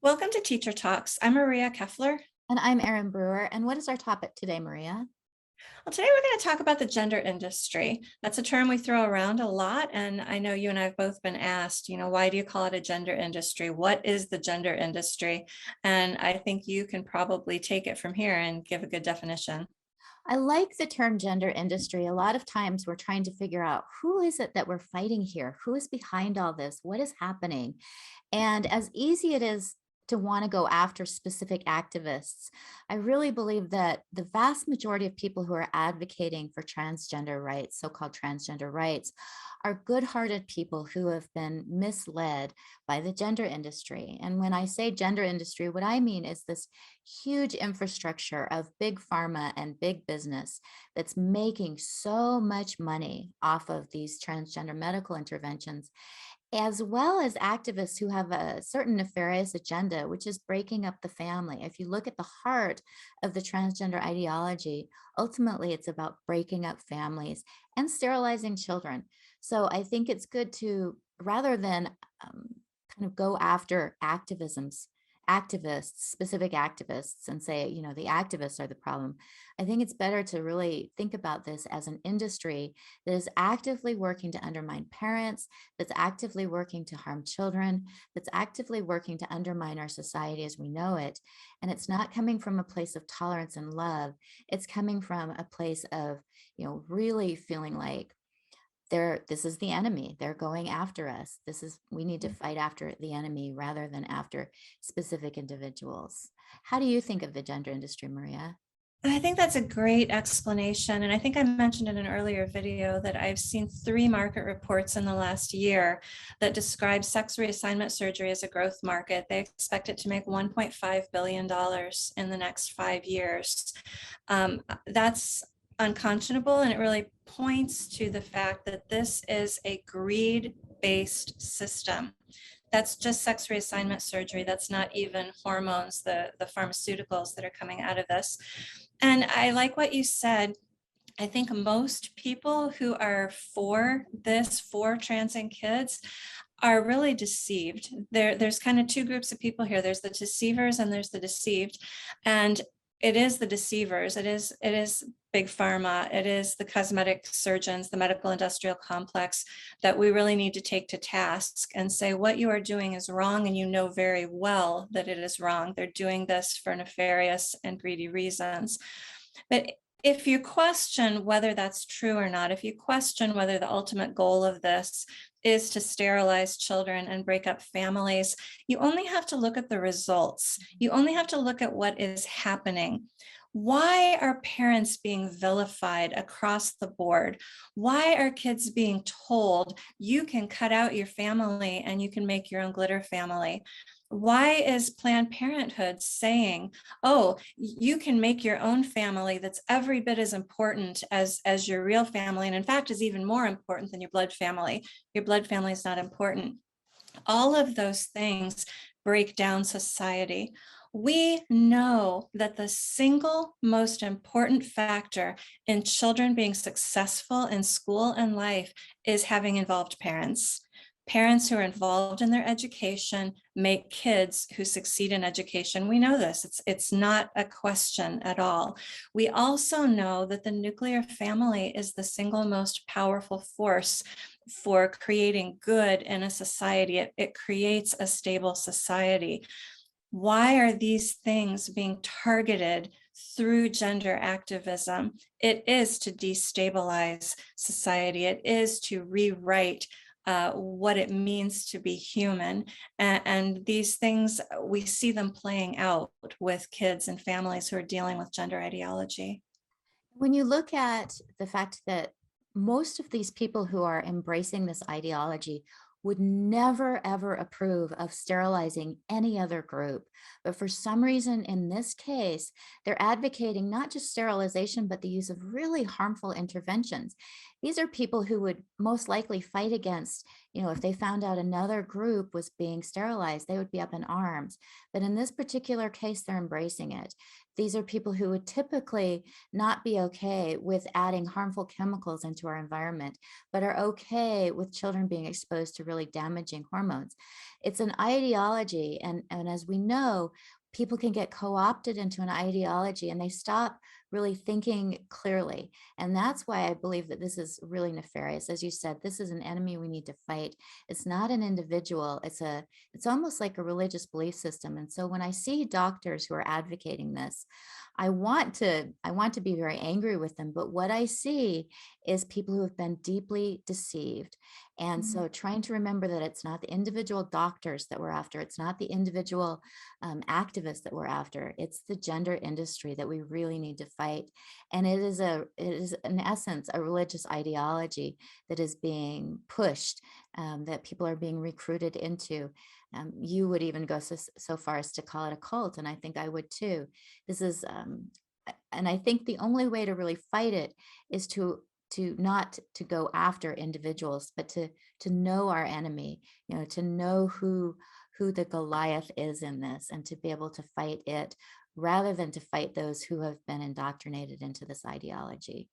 Welcome to Teacher Talks. I'm Maria Keffler. And I'm Erin Brewer. And what is our topic today, Maria? Well, today we're going to talk about the gender industry. That's a term we throw around a lot. And I know you and I have both been asked, why do you call it a gender industry? What is the gender industry? And I think you can probably take it from here and give a good definition. I like the term gender industry. A lot of times we're trying to figure out who is it that we're fighting here? Who is behind all this? What is happening? And as easy it is to want to go after specific activists, I really believe that the vast majority of people who are advocating for transgender rights, so-called transgender rights, are good-hearted people who have been misled by the gender industry. And when I say gender industry, what I mean is this huge infrastructure of big pharma and big business that's making so much money off of these transgender medical interventions, as well as activists who have a certain nefarious agenda, which is breaking up the family. If you look at the heart of the transgender ideology, ultimately it's about breaking up families and sterilizing children. So I think it's good to, rather than kind of go after activists, specific activists, and say, the activists are the problem. I think it's better to really think about this as an industry that is actively working to undermine parents, that's actively working to harm children, that's actively working to undermine our society as we know it. And it's not coming from a place of tolerance and love. It's coming from a place of, really feeling like this is the enemy. They're going after us. We need to fight after the enemy rather than after specific individuals. How do you think of the gender industry, Maria? I think that's a great explanation. And I think I mentioned in an earlier video that I've seen 3 market reports in the last year that describe sex reassignment surgery as a growth market. They expect it to make $1.5 billion in the next 5 years. That's unconscionable, and it really points to the fact that this is a greed-based system. That's just sex reassignment surgery. That's not even hormones, the pharmaceuticals that are coming out of this. And I like what you said. I think most people who are for this, for trans and kids, are really deceived. There's kind of 2 groups of people here. There's the deceivers and there's the deceived. And it is the deceivers. It is big pharma. It is the cosmetic surgeons, the medical industrial complex that we really need to take to task and say what you are doing is wrong, and you know very well that it is wrong. They're doing this for nefarious and greedy reasons. But if you question whether that's true or not, if you question whether the ultimate goal of this is to sterilize children and break up families, you only have to look at the results. You only have to look at what is happening. Why are parents being vilified across the board? Why are kids being told you can cut out your family and you can make your own glitter family? Why is Planned Parenthood saying, oh, you can make your own family that's every bit as important as your real family, and in fact is even more important than your blood family. Your blood family is not important. All of those things break down society. We know that the single most important factor in children being successful in school and life is having involved parents. Parents who are involved in their education make kids who succeed in education. We know this. It's not a question at all. We also know that the nuclear family is the single most powerful force for creating good in a society. It creates a stable society. Why are these things being targeted through gender activism? It is to destabilize society. It is to rewrite what it means to be human. And these things, we see them playing out with kids and families who are dealing with gender ideology. When you look at the fact that most of these people who are embracing this ideology would never, ever approve of sterilizing any other group. But for some reason, in this case, they're advocating not just sterilization, but the use of really harmful interventions. These are people who would most likely fight against, if they found out another group was being sterilized, they would be up in arms. But in this particular case, they're embracing it. These are people who would typically not be okay with adding harmful chemicals into our environment, but are okay with children being exposed to really damaging hormones. It's an ideology. And as we know, people can get co-opted into an ideology and they stop really thinking clearly. And that's why I believe that this is really nefarious. As you said, this is an enemy we need to fight. It's not an individual. It's almost like a religious belief system. And so when I see doctors who are advocating this, I want to be very angry with them. But what I see is people who have been deeply deceived. And Mhm. so trying to remember that it's not the individual doctors that we're after, it's not the individual activists that we're after, it's the gender industry that we really need to fight. And it is in essence a religious ideology that is being pushed, that people are being recruited into. You would even go so far as to call it a cult, and I think I would too. This is, and I think the only way to really fight it is to not to go after individuals, but to know our enemy, to know who the Goliath is in this, and to be able to fight it rather than to fight those who have been indoctrinated into this ideology.